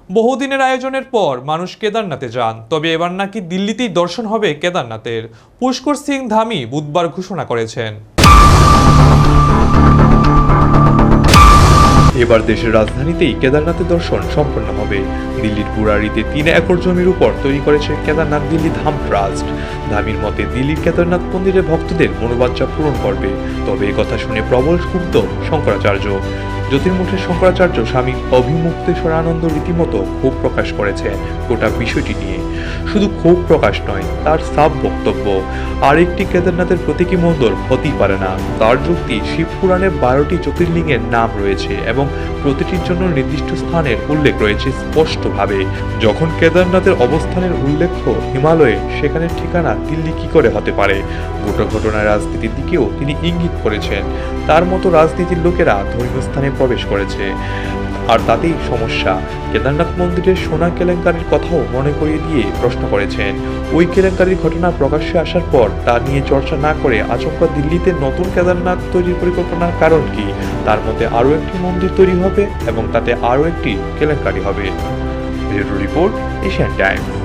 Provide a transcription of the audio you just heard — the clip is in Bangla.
বহুদিনের আয়োজনের পর মানুষ কেদারনাথে যান, তবে এবার নাকি দিল্লিতেই দর্শন হবে কেদারনাথের। পুষ্কর সিং ধামি বুধবার ঘোষণা করেছেন, এবার দেশের রাজধানীতেই কেদারনাথের দর্শন সম্পন্ন হবে। দিল্লির বুরাড়িতে 3 একর জমির উপর তৈরি করেছে কেদারনাথ দিল্লি ধাম ট্রাস্ট। ধামির মতে দিল্লির কেদারনাথ মন্দিরে ভক্তদের মনোবাঞ্ছা পূরণ করবে। তবে একথা শুনে প্রবল ক্ষুব্ধ শঙ্করাচার্য। জ্যোতির্মঠের শঙ্করাচার্য স্বামী অভিমুক্তেশ্বরানন্দ রীতিমতো ক্ষোভ প্রকাশ করেছেন গোটা বিষয়টি নিয়ে। শুধু ক্ষোভ প্রকাশ নয়, তার সাফ বক্তব্য, আরেকটি কেদারনাথের প্রতীকী মন্দির হতেই পারে না। তার যুক্তি, শিবপুরাণে 12টি জ্যোতির্লিঙ্গের নাম রয়েছে এবং প্রতিটির জন্য নির্দিষ্ট স্থানের উল্লেখ রয়েছে স্পষ্টভাবে। যখন কেদারনাথের অবস্থানের উল্লেখ হিমালয়ে, সেখানে ঠিকানা দিল্লি কি করে হতে পারে? গোটা ঘটনার রাজনীতির দিকেও তিনি ইঙ্গিত করেছেন। তার মতো রাজনীতির লোকেরা ধর্মীয় স্থানে প্রবেশ করেছে, আর তাতেই সমস্যা। কেদারনাথ মন্দিরের সোনা কেলেঙ্কারির কথাও মনে করিয়ে দিয়ে প্রশ্ন করেছেন, ওই কেলেঙ্কারির ঘটনা প্রকাশ্যে আসার পর তা নিয়ে চর্চা না করে আচমকা দিল্লিতে নতুন কেদারনাথ তৈরির পরিকল্পনার কারণ কি? তার মতে আরও একটি মন্দির তৈরি হবে এবং তাতে আরও একটি কেলেঙ্কারি হবে। Bureau report, Asian Times.